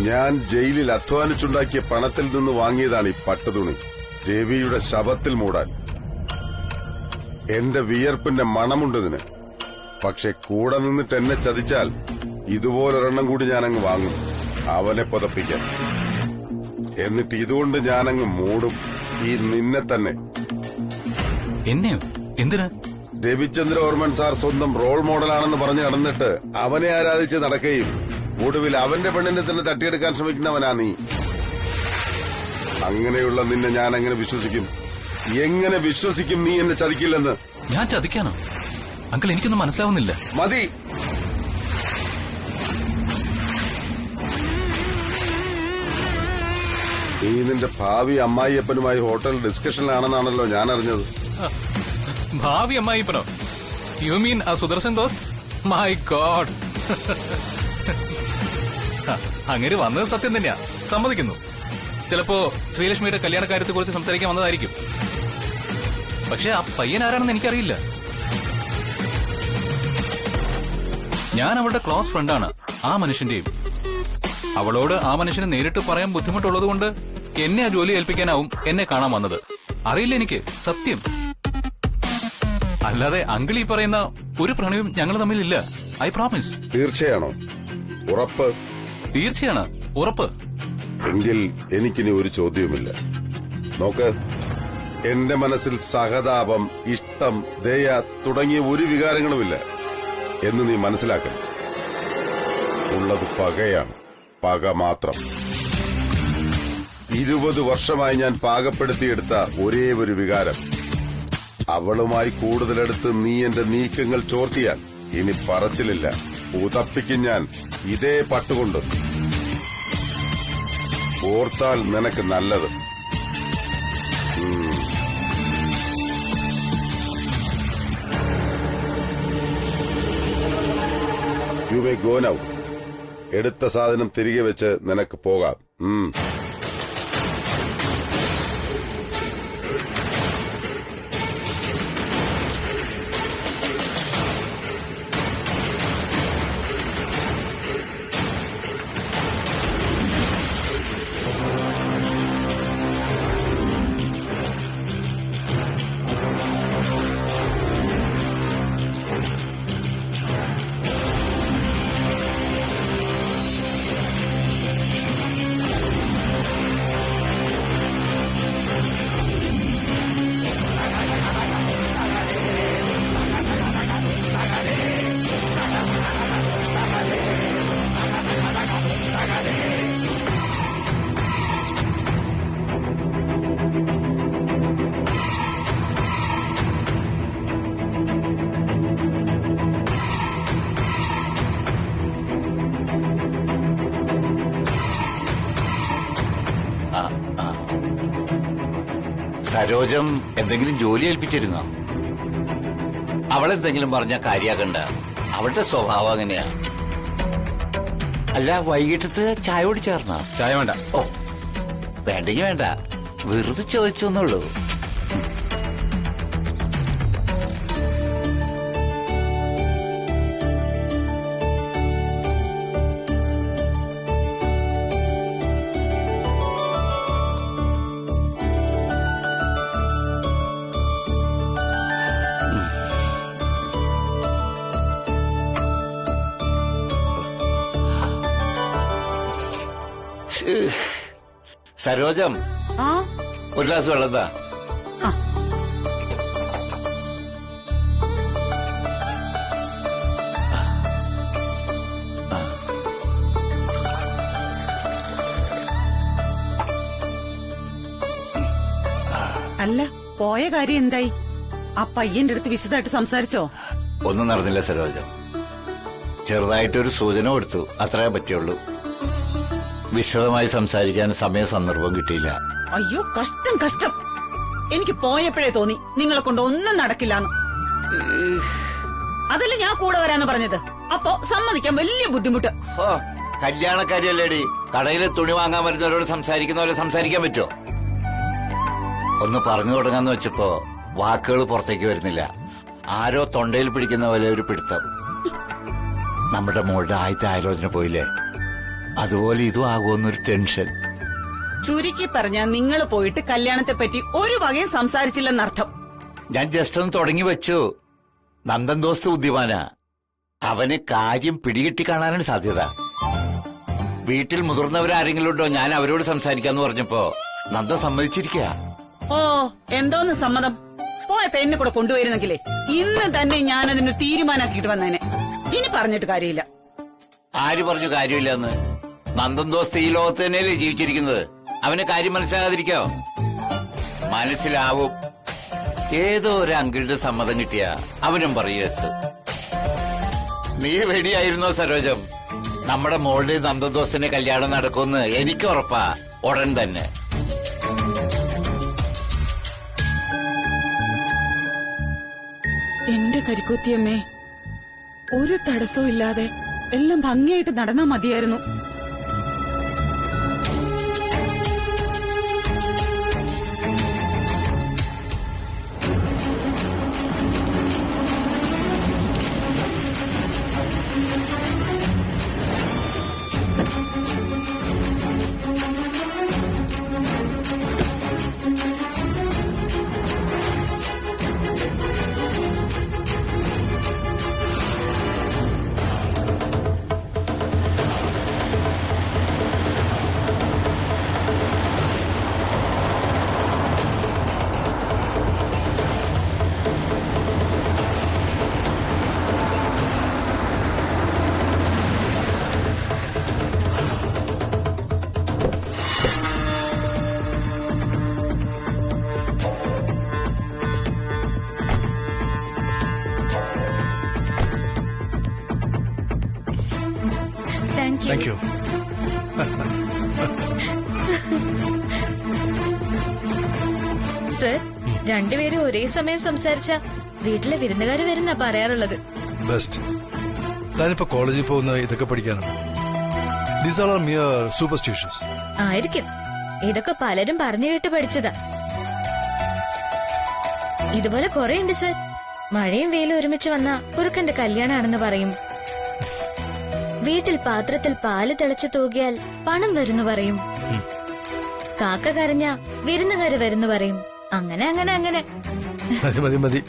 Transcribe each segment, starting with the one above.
ഞാൻ ജയിലിൽ അധ്വാനിച്ചുണ്ടാക്കിയ പണത്തിൽ നിന്ന് വാങ്ങിയതാണ് ഈ പട്ടുതുണി, രവിയുടെ ശവത്തിൽ മൂടാൻ. എന്റെ വിയർപ്പിന്റെ മണമുണ്ടതിന്. പക്ഷെ കൂടെ നിന്നിട്ട് എന്നെ ചതിച്ചാൽ ഇതുപോലൊരെണ്ണം കൂടി ഞാനങ്ങ് വാങ്ങും, അവനെ പുതപ്പിക്കാൻ. എന്നിട്ട് ഇതുകൊണ്ട് ഞാനങ്ങ് മൂടും ഈ നിന്നെ തന്നെ. എന്നെയോ? എന്തിനാ? രവിചന്ദ്രവർമ്മൻ സാർ സ്വന്തം റോൾ മോഡലാണെന്ന് പറഞ്ഞ് നടന്നിട്ട് അവനെ ആരാധിച്ച് നടക്കുകയും ഒടുവിൽ അവന്റെ പെണ്ണിനെ തന്നെ തട്ടിയെടുക്കാൻ ശ്രമിക്കുന്നവനാ നീ. അങ്ങനെയുള്ള നിന്നെ ഞാൻ എങ്ങനെ വിശ്വസിക്കും? എങ്ങനെ വിശ്വസിക്കും നീ എന്നെ ചതിക്കില്ലെന്ന്? ഞാൻ ചതിക്കാനോ അങ്കിൾ? എനിക്കൊന്നും മനസ്സിലാവുന്നില്ല. മതി. നീ നിന്റെ ഭാവി അമ്മായിയപ്പനുമായി ഹോട്ടൽ ഡിസ്കഷനിലാണെന്നാണല്ലോ ഞാൻ അറിഞ്ഞത്. ഭാവി അമ്മായിപ്പനോ? യു മീൻ ആ സുദർശൻ ദോസ്ത്? My God. അങ്ങനെ വന്നത് സത്യം തന്നെയാ, സമ്മതിക്കുന്നു. ചിലപ്പോ ശ്രീലക്ഷ്മിയുടെ കല്യാണക്കാര്യത്തെ കുറിച്ച് സംസാരിക്കാൻ വന്നതായിരിക്കും. പക്ഷെ ആ പയ്യൻ ആരാണെന്ന് എനിക്കറിയില്ല. ഞാൻ അവളുടെ ക്ലോസ് ഫ്രണ്ടാണ് ആ മനുഷ്യന്റെയും. അവളോട് ആ മനുഷ്യനെ നേരിട്ട് പറയാൻ ബുദ്ധിമുട്ടുള്ളതുകൊണ്ട് എന്നെ ആ ജോലി ഏൽപ്പിക്കാനാവും എന്നെ കാണാൻ വന്നത്. അറിയില്ല എനിക്ക്, സത്യം. അല്ലാതെ അങ്കിൾ ഈ പറയുന്ന ഒരു പ്രണയവും ഞങ്ങൾ തമ്മിലില്ല. I promise. തീർച്ചയാണോ? ഉറപ്പ്? തീർച്ചയാണ്, ഉറപ്പ്. എങ്കിൽ എനിക്കിനി ഒരു ചോദ്യവുമില്ല. നോക്ക്, എന്റെ മനസ്സിൽ സഹതാപം, ഇഷ്ടം, ദയ തുടങ്ങിയ ഒരു വികാരങ്ങളുമില്ല എന്ന് നീ മനസ്സിലാക്കണം. ഉള്ളത് പകയാണ്, പക മാത്രം. 20 വർഷമായി ഞാൻ പാകപ്പെടുത്തിയെടുത്ത ഒരേ ഒരു വികാരം. അവളുമായി കൂടുതലെടുത്ത് നീ എന്റെ നീക്കങ്ങൾ ചോർത്തിയാൽ ഇനി പറച്ചിലില്ല, ഉതപ്പിക്കും ഞാൻ ഇതേ പട്ടുകൊണ്ട്. ഓർത്താൽ നിനക്ക് നല്ലത്. You may go now. എടുത്ത സാധനം തിരികെ വെച്ച് നിനക്ക് പോകാം. സരോജം എന്തെങ്കിലും ജോലി ഏൽപ്പിച്ചിരുന്നോ? അവളെന്തെങ്കിലും പറഞ്ഞ കാര്യാക്കണ്ട, അവളുടെ സ്വഭാവം അങ്ങനെയാ. അല്ല, വൈകിട്ടത്ത് ചായ കുടിച്ചേർന്നോ? ചായ വേണ്ട. ഓ, വേണ്ടെങ്കിൽ വേണ്ട, വെറുതെ ചോദിച്ചൊന്നുള്ളൂ. സരോജം, ഒരു ഗ്ലാസ് വെള്ളം താ. അല്ല, പോയ കാര്യം എന്തായി? ആ പയ്യന്റെ അടുത്ത് വിശദമായിട്ട് സംസാരിച്ചോ? ഒന്നും നടന്നില്ല സരോജം. ചെറുതായിട്ടൊരു സൂചന കൊടുത്തു, അത്രേ പറ്റുള്ളൂ. വിശദമായി സംസാരിക്കാൻ സമയ സന്ദർഭം കിട്ടിയില്ല. അയ്യോ, കഷ്ടം കഷ്ടം. എനിക്ക് പോയപ്പോഴേ തോന്നി നിങ്ങളെ കൊണ്ട് ഒന്നും നടക്കില്ലാന്ന്. അതല്ല ഞാൻ കൂടെ വരാന്ന് പറഞ്ഞത്. അപ്പോ സമ്മതിക്കാൻ വലിയ ബുദ്ധിമുട്ട്. കല്യാണക്കാരിയല്ലേടി, കടയിൽ തുണി വാങ്ങാൻ വരുന്നവരോട് സംസാരിക്കുന്ന പോലെ സംസാരിക്കാൻ പറ്റുമോ? ഒന്ന് പറഞ്ഞു തുടങ്ങാന്ന് വെച്ചപ്പോ വാക്കുകൾ പുറത്തേക്ക് വരുന്നില്ല. ആരോ തൊണ്ടയിൽ പിടിക്കുന്ന പോലെ ഒരു പിടുത്തം. നമ്മുടെ മോളുടെ ആദ്യത്തെ ആലോചന പോയില്ലേ, അതുപോലെ ഇതും ആകുമെന്നൊരു ടെൻഷൻ. ചുരുക്കി പറഞ്ഞാ നിങ്ങൾ പോയിട്ട് കല്യാണത്തെ പറ്റി ഒരു വകയും സംസാരിച്ചില്ലെന്നർത്ഥം. ഞാൻ ജസ്റ്റ് ഒന്ന് തുടങ്ങി വെച്ചു. നന്ദൻ ദോസ്ത് ബുദ്ധിമാനാ. അവന് കാര്യം പിടികിട്ടി കാണാനാണ് സാധ്യത. വീട്ടിൽ മുതിർന്നവരാരെങ്കിലും ഉണ്ടോ ഞാൻ അവരോട് സംസാരിക്കാന്ന് പറഞ്ഞപ്പോ നന്ദൻ സമ്മതിച്ചിരിക്കുക. ഓ, എന്തോന്ന് സമ്മതം. പോയപ്പോ എന്നെ കൂടെ കൊണ്ടുവരുന്നെങ്കിലേ ഇന്ന് തന്നെ ഞാൻ അതിന് തീരുമാനാക്കിയിട്ട് വന്നേനെ. ഇനി പറഞ്ഞിട്ട് കാര്യമില്ല. ആര് പറഞ്ഞു കാര്യമില്ലെന്ന്? നന്ദൻ ദോസ്ത് ഈ ലോകത്ത് തന്നെയല്ലേ ജീവിച്ചിരിക്കുന്നത്. അവന് കാര്യം മനസ്സിലാകാതിരിക്കോ? മനസ്സിലാവും. ഏതോ ഒരു അങ്കിളുടെ സമ്മതം കിട്ടിയ അവനും പറയൂ യെസ്. നീ റെഡിയായിരുന്നോ സരോജം? നമ്മുടെ മോളുടെ നന്ദൻ ദോസ്തിന്റെ കല്യാണം നടക്കുമെന്ന് എനിക്ക് ഉറപ്പാ. ഉടൻ തന്നെ. എന്റെ കരിക്കുത്തിയമ്മേ, ഒരു തടസ്സവും ഇല്ലാതെ എല്ലാം ഭംഗിയായിട്ട് നടന്നാ മതിയായിരുന്നു. Thank you. സർ, രണ്ടുപേരും ഒരേ സമയം സംസാരിച്ച വീട്ടിലെ വിരുന്നുകാര് വരുന്നാ പറയാറുള്ളത്. ബെസ്റ്റ്. ഞാനിപ്പോ കോളേജിൽ പോകുന്ന ഇതൊക്കെ പഠിക്കാനാണ്. These are mere superstitious. ആയിരിക്കും. ഇതൊക്കെ പലരും പറഞ്ഞു കേട്ട് പഠിച്ചതാ. ഇതുപോലെ കുറെ ഉണ്ട് സർ. മഴയും വെയിലും ഒരുമിച്ച് വന്ന കുറുക്കന്റെ കല്യാണാണെന്ന് പറയും. വീട്ടിൽ പാത്രത്തിൽ പാല് തിളച്ചു തൂകിയാൽ പണം വരുന്നു പറയും. കാക്ക കരഞ്ഞ വിരുന്നുകാര് വരുന്നു പറയും. അങ്ങനെ അങ്ങനെ അങ്ങനെ. മതി മതി മതി.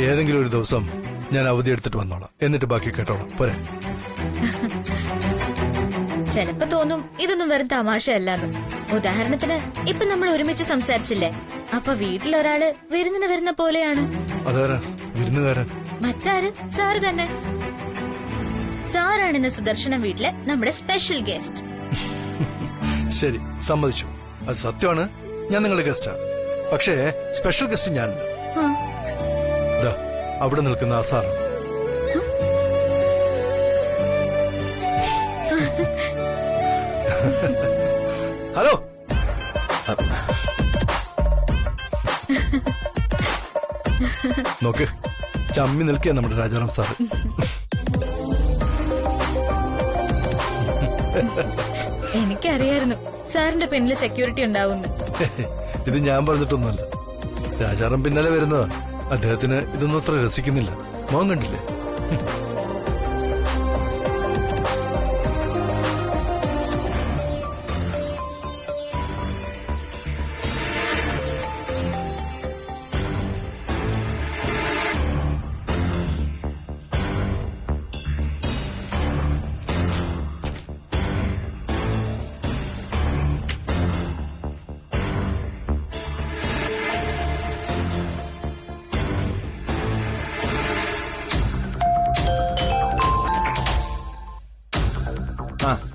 ഏതെങ്കിലും ഒരു ദിവസം ഞാൻ അവധി എടുത്തിട്ട് വന്നോളാം. എന്നിട്ട് ബാക്കി കേട്ടോളാം. പോരെ? ചെലപ്പോ തോന്നും ഇതൊന്നും വെറും തമാശയല്ലാന്ന്. ഉദാഹരണത്തിന് ഇപ്പൊ നമ്മൾ ഒരുമിച്ച് സംസാരിച്ചില്ലേ, അപ്പൊ വീട്ടിലൊരാള് വിരുന്നിന് വരുന്ന പോലെയാണ്. അതാരാ വിരുന്നുകാരൻ? മറ്റാര്? സാറ് തന്നെ. സാറാണ് ഇന്ന് സുദർശനം വീട്ടിലെ നമ്മുടെ സ്പെഷ്യൽ ഗസ്റ്റ്. ശരി, സമ്മതിച്ചു. അത് സത്യമാണ്. ഞാൻ നിങ്ങളുടെ ഗസ്റ്റാ. പക്ഷേ സ്പെഷ്യൽ ഗസ്റ്റ് ഞാനില്ല. അവിടെ നിൽക്കുന്ന ആ സാറാണ്. ഹലോ. നോക്ക്, ചമ്മി നിൽക്കുക നമ്മുടെ രാജാറാം സാറ്. എനിക്കറിയായിരുന്നു സാറിന്റെ പിന്നില് സെക്യൂരിറ്റി ഉണ്ടാവുന്നു. ഇത് ഞാൻ പറഞ്ഞിട്ടൊന്നുമല്ല. രാജാറാം പിന്നാലെ വരുന്നതാ. അദ്ദേഹത്തിന് ഇതൊന്നും അത്ര രസിക്കുന്നില്ല. മോൻ കണ്ടില്ലേ?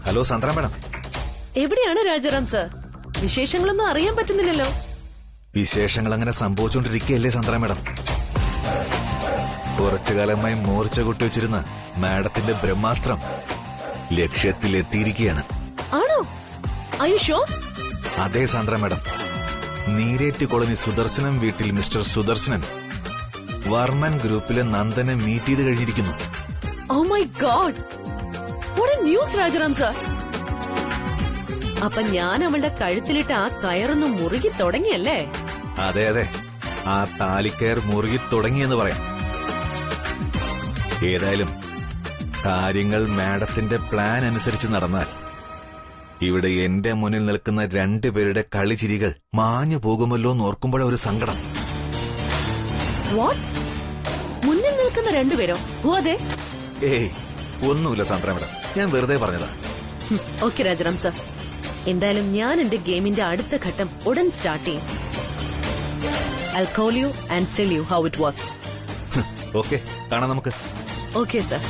Hello Sandra madam. എവിടെയാണ് രാജാറാം സർ? വിശേഷങ്ങളൊന്നും അറിയാൻ പറ്റുന്നില്ലല്ലോ. വിശേഷങ്ങൾ അങ്ങനെ സംഭവിച്ചുകൊണ്ടിരിക്കുകയല്ലേ സാന്ദ്ര മേഡം. കുറച്ചു കാലമായി മോർച്ച കൊട്ടിവെച്ചിരുന്ന മാഡത്തിന്റെ ബ്രഹ്മാസ്ത്രം ലക്ഷ്യത്തിലെത്തിയിരിക്കുകയാണ്. ആണോ? ആയുഷോ? അതെ സാന്ദ്ര മേഡം. നീരേറ്റ് കോളനി സുദർശനം വീട്ടിൽ മിസ്റ്റർ സുദർശനൻ വർമ്മൻ ഗ്രൂപ്പിലെ നന്ദനെ മീറ്റ് ചെയ്ത് കഴിഞ്ഞിരിക്കുന്നു. Oh my God, what a news Rajaram sir. അപ്പൊ ഞാൻ അവളുടെ കഴുത്തിലിട്ട് ആ കയറൊന്ന് മുറുകി തുടങ്ങിയല്ലേ? അതെ അതെ, ആ താലിക്കയർ മുറുകി തുടങ്ങിയെന്ന് പറയാം. ഏതായാലും കാര്യങ്ങൾ മാഡത്തിന്റെ പ്ലാൻ അനുസരിച്ച് നടന്നാൽ ഇവിടെ എന്റെ മുന്നിൽ നിൽക്കുന്ന രണ്ടുപേരുടെ കളിച്ചിരികൾ മാഞ്ഞു പോകുമല്ലോ എന്ന് ഓർക്കുമ്പോഴേ ഒരു സങ്കടം. വാട്ട്? മുന്നിൽ നിൽക്കുന്ന രണ്ടുപേരോ? ഓ അതെ. ഏയ് ഒന്നുമില്ല സാന്ദ്ര മേഡം, ഞാൻ വെറുതെ പറഞ്ഞതാ. ഓക്കെ രാജാറാം സർ, എന്തായാലും ഞാൻ എന്റെ ഗെയിമിന്റെ അടുത്ത ഘട്ടം ഉടൻ സ്റ്റാർട്ട് ചെയ്യും. I'll call you and tell you how it works. Okay, കാണാം നമുക്ക്. Okay, sir.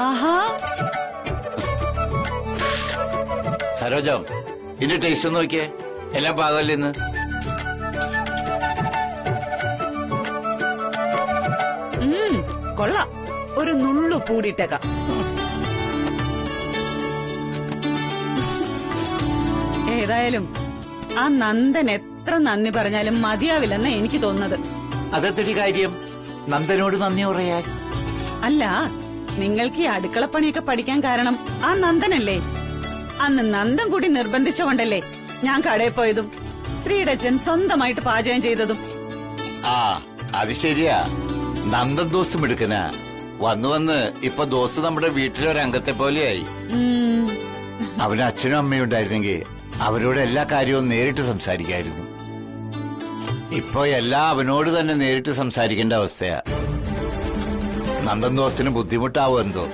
ആഹാ, സരോജം, ഇതിന്റെ ടേസ്റ്റ് ഒന്ന് നോക്കിയേ. എല്ലാം പാകമല്ലേ ഇന്ന്? കൊള്ളാം. ഒരു നുള്ളു പൂടിട്ടേക്കാം. ഏതായാലും ആ നന്ദൻ എത്ര നന്ദി പറഞ്ഞാലും മതിയാവില്ലെന്ന് എനിക്ക് തോന്നുന്നത്. അതെത്തിരി കാര്യം, നന്ദനോട് നന്ദി പറയാൻ. അല്ല, നിങ്ങൾക്ക് ഈ അടുക്കളപ്പണിയൊക്കെ പഠിക്കാൻ കാരണം ആ നന്ദനല്ലേ? അന്ന് നന്ദൻ കൂടി നിർബന്ധിച്ചുകൊണ്ടല്ലേ ഞാൻ കടയിൽ പോയതും ശ്രീടച്ചൻ സ്വന്തമായിട്ട് പാചകം ചെയ്തതും. ആ അത് ശരിയാ, നന്ദൻ ദോസ്തും എടുക്കന വന്നു വന്ന് ഇപ്പൊ ദോസ്ത് നമ്മുടെ വീട്ടിലൊരംഗത്തെ പോലെയായി. അവന് അച്ഛനും അമ്മയും ഉണ്ടായിരുന്നെങ്കിൽ അവരോട് എല്ലാ കാര്യവും നേരിട്ട് സംസാരിക്കായിരുന്നു. ഇപ്പൊ എല്ലാം അവനോട് തന്നെ നേരിട്ട് സംസാരിക്കേണ്ട അവസ്ഥയാ. നന്ദൻ ദോസ്തിന് ബുദ്ധിമുട്ടാവോ എന്തോ.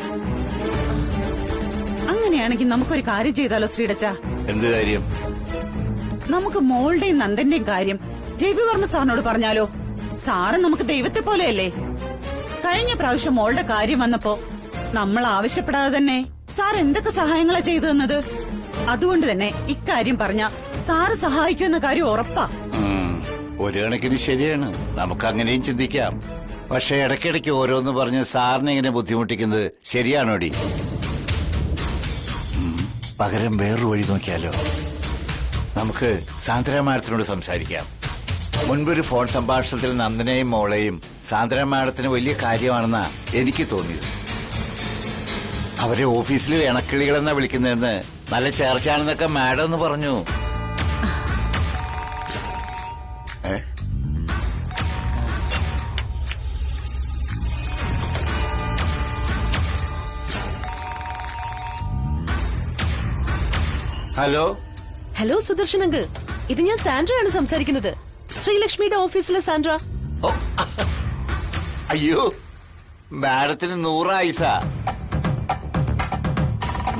അങ്ങനെയാണെങ്കിൽ നമുക്കൊരു കാര്യം ചെയ്താലോ ശ്രീടച്ച? എന്ത് കാര്യം? നമുക്ക് മോളുടെയും നന്ദന്റെയും കാര്യം രവിവർമ്മ സാറിനോട് പറഞ്ഞാലോ? സാറ് നമുക്ക് ദൈവത്തെ പോലെയല്ലേ? കഴിഞ്ഞ പ്രാവശ്യം മോളുടെ കാര്യം വന്നപ്പോ നമ്മൾ ആവശ്യപ്പെടാതെ തന്നെ സാർ എന്തൊക്കെ സഹായങ്ങളാ ചെയ്തു തന്നത്. അതുകൊണ്ട് തന്നെ ഇക്കാര്യം പറഞ്ഞ സാറ് സഹായിക്കുമെന്ന കാര്യം ഉറപ്പാ. ഒരു കണക്കിന് ശരിയാണ്, നമുക്ക് അങ്ങനെയും ചിന്തിക്കാം. പക്ഷെ ഇടയ്ക്കിടയ്ക്ക് ഓരോന്ന് പറഞ്ഞ് സാറിനെ ഇങ്ങനെ ബുദ്ധിമുട്ടിക്കുന്നത് ശരിയാണോടി? പകരം വേറൊരു വഴി നോക്കിയാലോ? നമുക്ക് സാന്ദ്ര മാഡത്തിനോട് സംസാരിക്കാം. മുൻപൊരു ഫോൺ സംഭാഷണത്തിൽ നന്ദനെയും മോളെയും സാന്ദ്ര മാഡത്തിന് വലിയ കാര്യമാണെന്നാ എനിക്ക് തോന്നിയത്. അവരെ ഓഫീസിൽ ഇണക്കിളികളെന്നാ വിളിക്കുന്നതെന്ന് നല്ല ചേർച്ചയാണെന്നൊക്കെ മാഡം എന്ന് പറഞ്ഞു. ഹലോ ഹലോ സുദർശൻ അങ്കിൾ, ഇത് ഞാൻ സാൻഡ്രയാണ് സംസാരിക്കുന്നത്. ശ്രീലക്ഷ്മിയുടെ ഓഫീസിലെ സാൻഡ്ര. ഓ, അയ്യോ, മാഡത്തിന് 100 ആയുസ.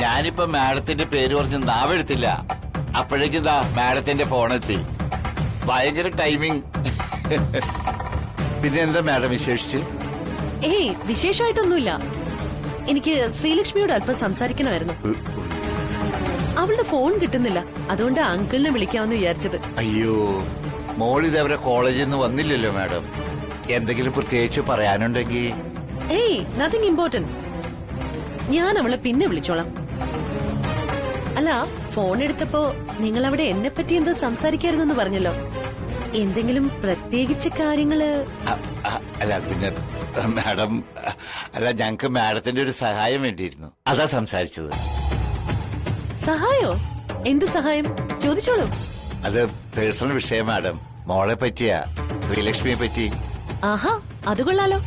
ഞാനിപ്പോ മാഡത്തിന്റെ പേര് പറഞ്ഞ് നാവെടുത്തില്ല, അപ്പോഴേക്കും ദാ മാഡത്തിന്റെ ഫോണെത്തി. ഭയങ്കര ടൈമിംഗ്. പിന്നെ എന്താ മാഡം വിശേഷിച്ച്? ഏയ് വിശേഷമായിട്ടൊന്നുമില്ല. എനിക്ക് ശ്രീലക്ഷ്മിയോട് അല്പം സംസാരിക്കണമായിരുന്നു. അവളുടെ ഫോൺ കിട്ടുന്നില്ല, അതുകൊണ്ട് അങ്കിളിനെ വിളിക്കാമെന്ന് വിചാരിച്ചത്. അയ്യോ, മോൾ ഇതേവരെ കോളേജിൽ നിന്ന് വന്നില്ലല്ലോ മാഡം. എന്തെങ്കിലും പ്രത്യേകിച്ച് പറയാനുണ്ടെങ്കിൽ? ഏയ് നത്തിങ് ഇമ്പോർട്ടന്റ്. ഞാൻ അവളെ പിന്നെ വിളിച്ചോളാം. അല്ല, ഫോൺ എടുത്തപ്പോ നിങ്ങൾ അവിടെ എന്നെ പറ്റി എന്തോ സംസാരിക്കരുതെന്ന് പറഞ്ഞല്ലോ. എന്തെങ്കിലും പ്രത്യേകിച്ച് കാര്യങ്ങള്? അല്ല പിന്നെ മാഡം, അല്ല ഞങ്ങക്ക് മാഡത്തിന്റെ ഒരു സഹായം വേണ്ടിയിരുന്നു, അതാ സംസാരിച്ചത്. സഹായോ? എന്ത് സഹായം? ചോദിച്ചോളൂ. അത് പേഴ്സണൽ വിഷയം മാഡം. മോളെ പറ്റിയാ, ശ്രീലക്ഷ്മിയെ പറ്റി. ആഹാ, അത് കൊള്ളാലോ.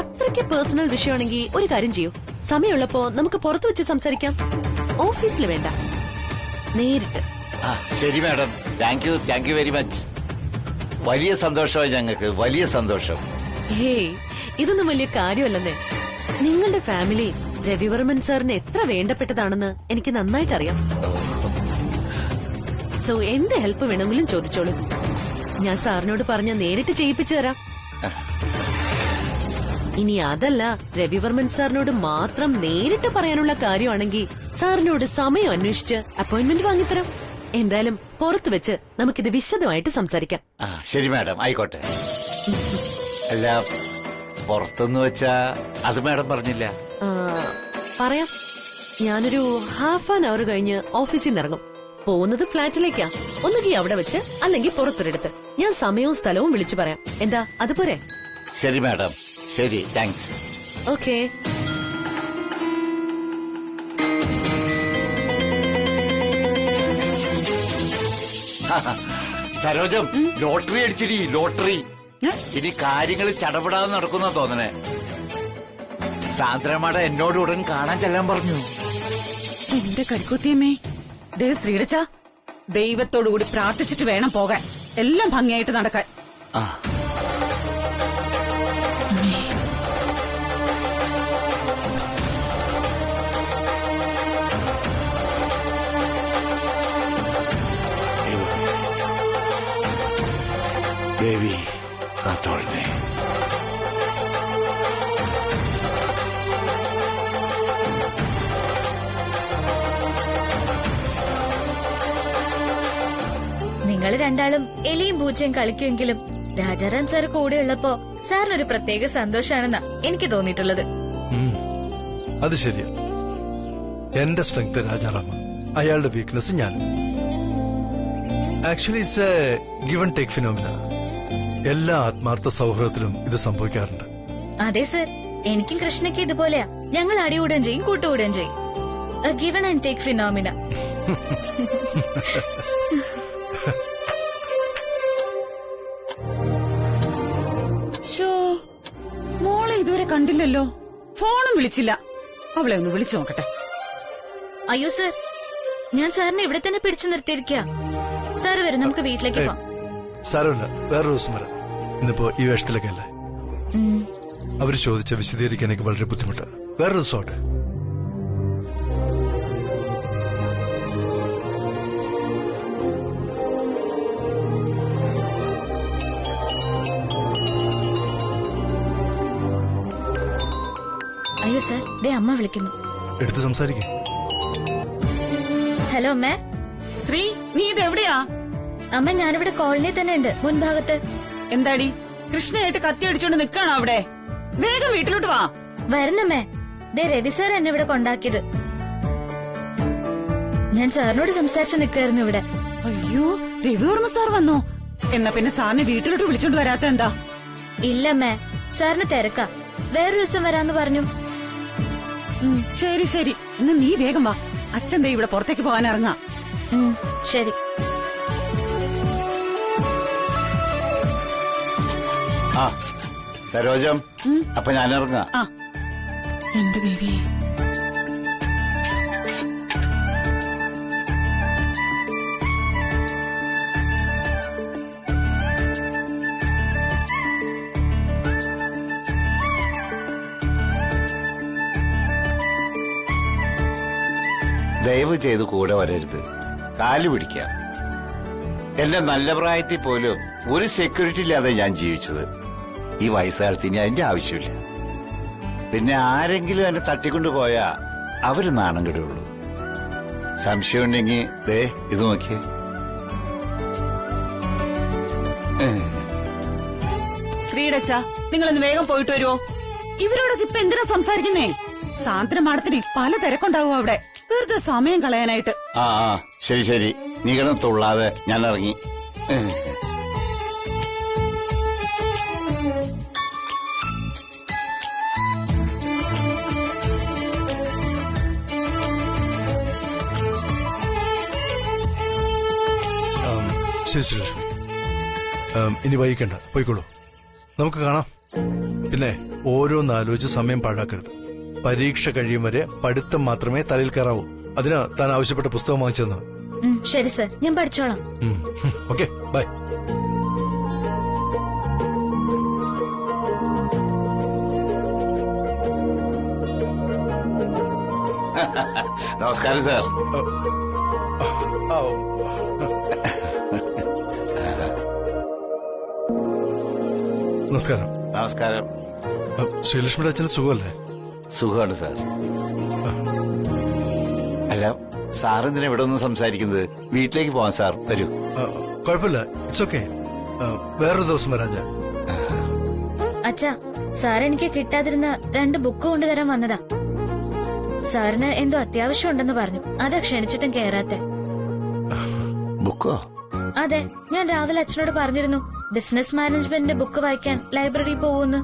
അത്രയ്ക്ക് പേഴ്സണൽ വിഷയമാണെങ്കിൽ ഒരു കാര്യം ചെയ്യൂ, സമയമുള്ളപ്പോ നമുക്ക് പുറത്തു വെച്ച് സംസാരിക്കാം. ഓഫീസിൽ വേണ്ട, നേരിട്ട്. ശരി madam, thank you very much. വലിയ സന്തോഷമായി ഞങ്ങൾക്ക്, വലിയ സന്തോഷം. ഹേയ്, ഇതൊന്നും വലിയ കാര്യമല്ലെന്നേ. നിങ്ങളുടെ ഫാമിലി രവിവർമ്മൻ സാറിന് എത്ര വേണ്ടപ്പെട്ടതാണെന്ന് എനിക്ക് നന്നായിട്ട് അറിയാം. സോ എന്ത് ഹെൽപ്പ് വേണമെങ്കിലും ചോദിച്ചോളൂ. ഞാൻ സാറിനോട് പറഞ്ഞ നേരിട്ട് ചെയ്യിപ്പിച്ചു തരാം. ഇനി അതല്ല, രവിവർമ്മൻ സാറിനോട് മാത്രം നേരിട്ട് പറയാനുള്ള കാര്യമാണെങ്കിൽ സാറിനോട് സമയം അന്വേഷിച്ച് അപ്പോയിന്റ്മെന്റ് വാങ്ങിത്തരാം. എന്തായാലും പുറത്തു വെച്ച് നമുക്കിത് വിശദമായിട്ട് സംസാരിക്കാം. ആ ശരി മാഡം, ആയിക്കോട്ടെ. അല്ല, പുറത്തെന്ന് വെച്ചാ അത് മാഡം പറഞ്ഞില്ല. ആ, പറയാം. ഞാനൊരു ഹാഫ് ആൻ അവർ കഴിഞ്ഞ് ഓഫീസിൽ നിന്ന് ഇറങ്ങും. പോകുന്നത് ഫ്ളാറ്റിലേക്കാ. ഒന്നുകിൽ അവിടെ വെച്ച് അല്ലെങ്കിൽ പുറത്തൊരിടത്ത്. ഞാൻ സമയവും സ്ഥലവും വിളിച്ചു പറയാം. എന്താ, അതുപോരെ? ശരി മാഡം, ശരി, താങ്ക്സ്. ഓക്കേ. സരോജം, ലോട്ടറി അടിച്ചിടി, ലോട്ടറി. ഇനി കാര്യങ്ങൾ ചടപടാതെ നടക്കുന്ന തോന്നണേ. സാന്ദ്രമാട എന്നോട് ഉടൻ കാണാൻ ചെല്ലാൻ പറഞ്ഞു. എന്റെ കരുക്കുത്തിയമ്മേ, ദേ ശ്രീടച്ച, ദൈവത്തോടുകൂടി പ്രാർത്ഥിച്ചിട്ട് വേണം പോകാൻ. എല്ലാം ഭംഗിയായിട്ട് നടക്കാൻ. ആ ദേവി കാത്തോളനെ. നിങ്ങൾ രണ്ടാളും എലിയും പൂച്ചയും കളിക്കുമെങ്കിലും രാജാറാം സാർ കൂടെ ഉള്ളപ്പോ സാറിനൊരു പ്രത്യേക സന്തോഷാണെന്നാ എനിക്ക് തോന്നിയിട്ടുള്ളത്. അത് ശരിയാ. എന്റെ സ്ട്രെങ്ത് രാജാറാമ, അയാളുടെ വീക്ക്നെസ് ഞാൻ. Actually it's A give and take phenomena. എല്ലാ ആത്മാർത്ഥ സൗഹൃദത്തിലും ഇത് സംഭവിക്കാറുണ്ട്. അതെ സർ, എനിക്കും കൃഷ്ണയ്ക്ക് ഇതുപോലെയാ. ഞങ്ങൾ അടികൂടുകയും ചെയ്യും, കൂട്ടുകൂടുകയും ചെയ്യും. Given and take phenomena. മോളെ ഇതുവരെ കണ്ടില്ലല്ലോ. ഫോണും വിളിച്ചില്ല. അവളെ ഒന്ന് വിളിച്ചു നോക്കട്ടെ. അയ്യോ സർ, ഞാൻ സാറിനെ ഇവിടെ തന്നെ പിടിച്ചു നിർത്തിയിരിക്കുക. സാറ് വരും, നമുക്ക് വീട്ടിലേക്ക് പോവാം. സാരമില്ല, വേറൊരു ദിവസം വരാം. ഇന്നിപ്പോ ഈ വേഷത്തിലൊക്കെ അല്ലേ. അവര് ചോദിച്ച വിശദീകരിക്കാൻ എനിക്ക് വളരെ ബുദ്ധിമുട്ടാണ്. വേറൊരു ദിവസം ആട്ടെ. അയ്യോ സർ, ദേ അമ്മ വിളിക്കുന്നു. എടുത്ത് സംസാരിക്കേ. ഹലോ അമ്മേ. ശ്രീ, നീ ഇതെവിടെയാ? അമ്മ, ഞാനിവിടെ കോളനി തന്നെ ഉണ്ട്, മുൻഭാഗത്ത്. എന്താടി, കൃഷ്ണയായിട്ട് കത്തി അടിച്ചോണ്ട് നിക്കാണോ അവിടെ? വേഗം വീട്ടിലോട്ട് വാ. വരുന്നമ്മേ. ദേ രവി സാർ എന്നെ ഇവിടെ കൊണ്ടാക്കിയത്. ഞാൻ സാറിനോട് സംസാരിച്ച് നിൽക്കായിരുന്നു ഇവിടെ. അയ്യോ, രവിവർമ്മ സാർ വന്നോ? എന്നാ പിന്നെ സാറിനെ വീട്ടിലോട്ട് വിളിച്ചോണ്ട് വരാത്ത എന്താ? ഇല്ലമ്മേ, സാറിന് തിരക്കാ. വേറൊരു ദിവസം വരാന്ന് പറഞ്ഞു. ശരി ശരി, എന്നാ നീ വേഗം വാ. അച്ഛൻ ദേ ഇവിടെ പുറത്തേക്ക് പോകാൻ ഇറങ്ങാ. ശരി. ആ സരോജം, അപ്പൊ ഞാൻ ഇറങ്ങാം. ആ എന്റെ ദേവി. ദയവ് ചെയ്ത് കൂടെ വരരുത്. കാല് പിടിക്കാം. എന്റെ നല്ല പ്രായത്തിൽ പോലും ഒരു സെക്യൂരിറ്റി ഇല്ലാതെ ഞാൻ ജീവിച്ചത്. ഈ വയസ്സുകാലത്ത് ഇനി അതിന്റെ ആവശ്യമില്ല. പിന്നെ ആരെങ്കിലും എന്നെ തട്ടിക്കൊണ്ടുപോയാ അവര് നാണം കെടുള്ളൂ. സംശയം ഉണ്ടെങ്കിൽ ദേ ഇത് നോക്കിയേ. ശ്രീടച്ച, നിങ്ങളൊന്ന് വേഗം പോയിട്ട് വരുവോ? ഇവരോടൊക്കെ ഇപ്പൊ എന്തിനാ സംസാരിക്കുന്നേ? സാന്ദ്ര മാഡത്തിന് പല തിരക്കുണ്ടാവും അവിടെ. വെറുതെ സമയം കളയാനായിട്ട്. ആ ശരി ശരി, നീ കിടന്ന് തുള്ളാതെ, ഞാൻ ഇറങ്ങി. ശരി ലക്ഷ്മി, ഇനി വൈകിക്കണ്ട, പോയിക്കോളൂ. നമുക്ക് കാണാം. പിന്നെ ഓരോന്നാലോചിച്ച് സമയം പാഴാക്കരുത്. പരീക്ഷ കഴിയും വരെ പഠിത്തം മാത്രമേ തലയിൽ കയറാവൂ. അതിന് താൻ ആവശ്യപ്പെട്ട പുസ്തകം വാങ്ങിച്ചു തന്നത്. ശരി സർ, ഞാൻ പഠിച്ചോളാം. Okay, bye. നമസ്കാരം സാർ. നമസ്കാരം. നമസ്കാരം. ശ്രീലക്ഷ്മിയുടെ അച്ഛന് സുഖമല്ലേ? സുഖമാണ് സാർ. അല്ല, സാർ എന്തിനാ ഇവിടെ ഒന്നും സംസാരിക്കുന്നത്? വീട്ടിലേക്ക് പോവാം സാർ. വരൂ. കുഴപ്പമില്ല, ഇറ്റ്സ് ഓക്കെ. വേറൊരു ദിവസം വരാം ഞാൻ. അച്ഛാ, സാർ എനിക്ക് കിട്ടാതിരുന്ന 2 ബുക്ക് കൊണ്ടുതരാൻ വന്നതാ. സാറിന് എന്തോ അത്യാവശ്യം ഉണ്ടെന്ന് പറഞ്ഞു. അതാ ക്ഷണിച്ചിട്ടും കേറാത്തെ. ബുക്കോ? അതെ, ഞാൻ രാവിലെ അച്ഛനോട് പറഞ്ഞിരുന്നു ബിസിനസ് മാനേജ്മെന്റിന്റെ ബുക്ക് വായിക്കാൻ ലൈബ്രറി പോവൂന്ന്.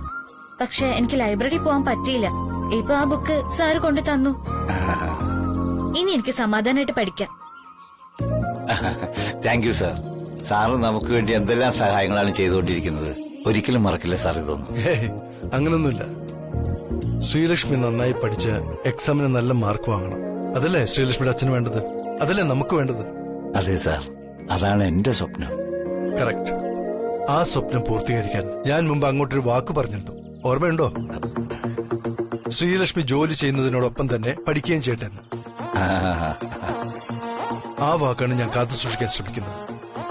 പക്ഷെ എനിക്ക് ലൈബ്രറി പോവാൻ പറ്റിയില്ല. ഇപ്പൊ ആ ബുക്ക് സാറ് കൊണ്ടു തന്നു. ഇനി എനിക്ക് സമാധാനമായിട്ട് പഠിക്കാം. Thank you sir. സാറ് നമുക്ക് വേണ്ടി എന്തെല്ലാം സഹായങ്ങളാണ് ചെയ്തുകൊണ്ടിരിക്കുന്നത്. ഒരിക്കലും മറക്കില്ല സാർ ഇതൊന്നും. അങ്ങനൊന്നുമില്ല. ശ്രീലക്ഷ്മി നന്നായി പഠിച്ച് എക്സാമിന് നല്ല മാർക്ക് വാങ്ങണം. അതല്ലേ ശ്രീലക്ഷ്മിയുടെ അച്ഛന് വേണ്ടത്? അതല്ലേ നമുക്ക് വേണ്ടത്? അതെ സാർ, അതാണ് എന്റെ സ്വപ്നം. കറക്റ്റ്. ആ സ്വപ്നം പൂർത്തീകരിക്കാൻ ഞാൻ മുമ്പ് അങ്ങോട്ടൊരു വാക്ക് പറഞ്ഞിരുന്നു, ഓർമ്മയുണ്ടോ? ശ്രീലക്ഷ്മി ജോലി ചെയ്യുന്നതിനോടൊപ്പം തന്നെ പഠിക്കുകയും ചെയ്യട്ടെ എന്ന്. ആ വാക്കാണ് ഞാൻ കാത്തു സൂക്ഷിക്കാൻ ശ്രമിക്കുന്നത്.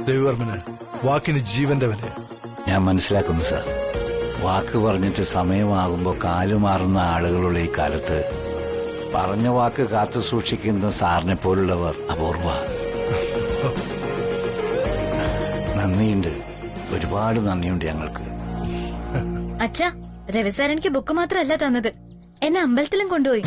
രവിവർമ്മന് വാക്കിന് ജീവന്റെ വില. ഞാൻ മനസ്സിലാക്കുന്നു സാർ. വാക്ക് പറഞ്ഞിട്ട് സമയമാകുമ്പോ കാലുമാറുന്ന ആളുകളുള്ള ഈ കാലത്ത് പറഞ്ഞ വാക്ക് കാത്തു സൂക്ഷിക്കുന്ന സാറിനെ പോലുള്ളവർ അപൂർവ. നന്ദിയുണ്ട്, ഒരുപാട് നന്ദിയുണ്ട് ഞങ്ങൾക്ക്. അച്ഛാ, രവി സാർ എനിക്ക് ബുക്ക് മാത്രമല്ല തന്നത്, എന്നെ അമ്പലത്തിലും കൊണ്ടുപോയി.